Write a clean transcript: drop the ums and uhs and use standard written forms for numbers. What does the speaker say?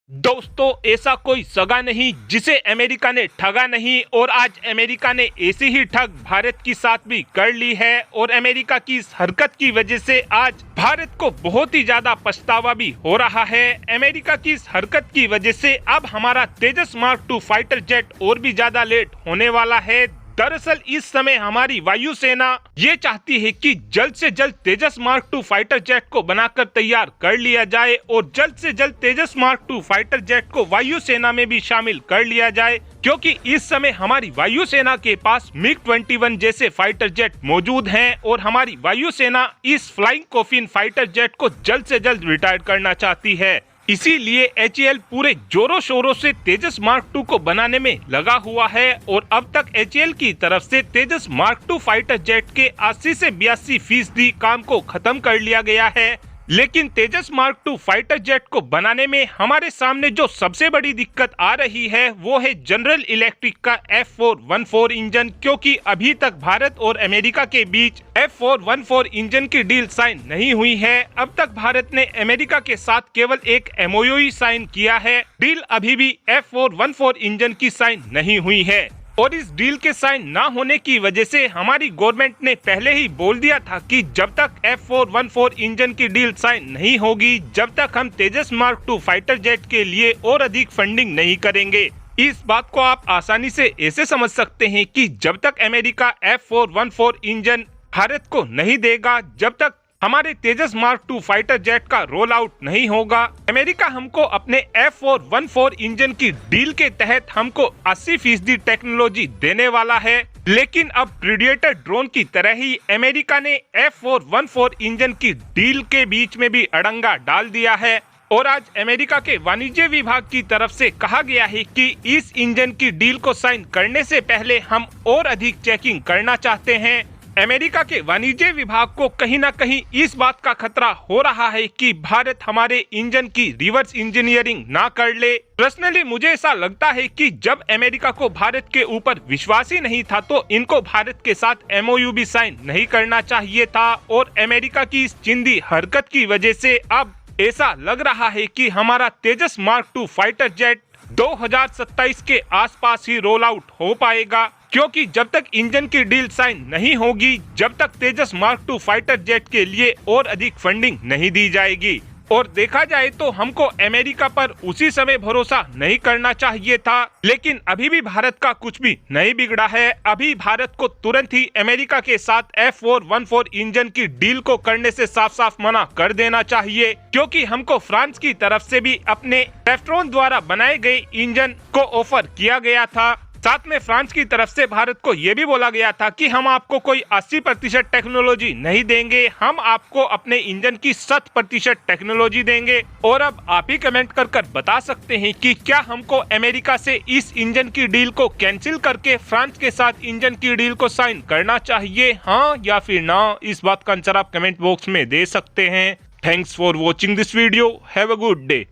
दोस्तों, ऐसा कोई सगा नहीं जिसे अमेरिका ने ठगा नहीं और आज अमेरिका ने ऐसी ही ठग भारत के साथ भी कर ली है। और अमेरिका की इस हरकत की वजह से आज भारत को बहुत ही ज्यादा पछतावा भी हो रहा है। अमेरिका की इस हरकत की वजह से अब हमारा तेजस मार्क 2 फाइटर जेट और भी ज्यादा लेट होने वाला है। दरअसल इस समय हमारी वायुसेना ये चाहती है कि जल्द से जल्द तेजस मार्क 2 फाइटर जेट को बनाकर तैयार कर लिया जाए और जल्द से जल्द तेजस मार्क 2 फाइटर जेट को वायुसेना में भी शामिल कर लिया जाए, क्योंकि इस समय हमारी वायुसेना के पास MiG-21 जैसे फाइटर जेट मौजूद हैं और हमारी वायुसेना इस फ्लाइंग कॉफिन फाइटर जेट को जल्द से जल्द रिटायर करना चाहती है। इसीलिए HAL पूरे जोरों शोरों से तेजस मार्क 2 को बनाने में लगा हुआ है और अब तक HAL की तरफ से तेजस मार्क 2 फाइटर जेट के 80 से 82% काम को खत्म कर लिया गया है। लेकिन तेजस मार्क 2 फाइटर जेट को बनाने में हमारे सामने जो सबसे बड़ी दिक्कत आ रही है वो है जनरल इलेक्ट्रिक का F414 इंजन, क्योंकि अभी तक भारत और अमेरिका के बीच F414 इंजन की डील साइन नहीं हुई है। अब तक भारत ने अमेरिका के साथ केवल एक MOU साइन किया है। डील अभी भी F414 इंजन की साइन नहीं हुई है और इस डील के साइन ना होने की वजह से हमारी गवर्नमेंट ने पहले ही बोल दिया था कि जब तक F414 इंजन की डील साइन नहीं होगी, जब तक हम तेजस मार्क 2 फाइटर जेट के लिए और अधिक फंडिंग नहीं करेंगे। इस बात को आप आसानी से ऐसे समझ सकते हैं कि जब तक अमेरिका F414 इंजन भारत को नहीं देगा, जब तक हमारे तेजस मार्क 2 फाइटर जेट का रोल आउट नहीं होगा, अमेरिका हमको अपने F414 इंजन की डील के तहत हमको 80% टेक्नोलॉजी देने वाला है। लेकिन अब प्रीडेटर ड्रोन की तरह ही अमेरिका ने F414 इंजन की डील के बीच में भी अड़ंगा डाल दिया है और आज अमेरिका के वाणिज्य विभाग की तरफ से कहा गया है कि इस इंजन की डील को साइन करने से पहले हम और अधिक चेकिंग करना चाहते हैं। अमेरिका के वाणिज्य विभाग को कहीं ना कहीं इस बात का खतरा हो रहा है कि भारत हमारे इंजन की रिवर्स इंजीनियरिंग ना कर ले। पर्सनली मुझे ऐसा लगता है कि जब अमेरिका को भारत के ऊपर विश्वास ही नहीं था तो इनको भारत के साथ MOU भी साइन नहीं करना चाहिए था। और अमेरिका की इस चिंदी हरकत की वजह से अब ऐसा लग रहा है कि हमारा तेजस मार्क 2 फाइटर जेट 2027 के आसपास ही रोल आउट हो पाएगा, क्योंकि जब तक इंजन की डील साइन नहीं होगी, जब तक तेजस मार्क 2 फाइटर जेट के लिए और अधिक फंडिंग नहीं दी जाएगी। और देखा जाए तो हमको अमेरिका पर उसी समय भरोसा नहीं करना चाहिए था, लेकिन अभी भी भारत का कुछ भी नहीं बिगड़ा है। अभी भारत को तुरंत ही अमेरिका के साथ F414 इंजन की डील को करने से साफ साफ मना कर देना चाहिए, क्योंकि हमको फ्रांस की तरफ से भी अपने टेफ्ट्रॉन द्वारा बनाए गए इंजन को ऑफर किया गया था। साथ में फ्रांस की तरफ से भारत को यह भी बोला गया था कि हम आपको कोई 80% टेक्नोलॉजी नहीं देंगे, हम आपको अपने इंजन की 100% टेक्नोलॉजी देंगे। और अब आप ही कमेंट कर बता सकते हैं कि क्या हमको अमेरिका से इस इंजन की डील को कैंसिल करके फ्रांस के साथ इंजन की डील को साइन करना चाहिए, हाँ या फिर ना। इस बात का आंसर आप कमेंट बॉक्स में दे सकते हैं। Thanks for watching this video. Have a good day.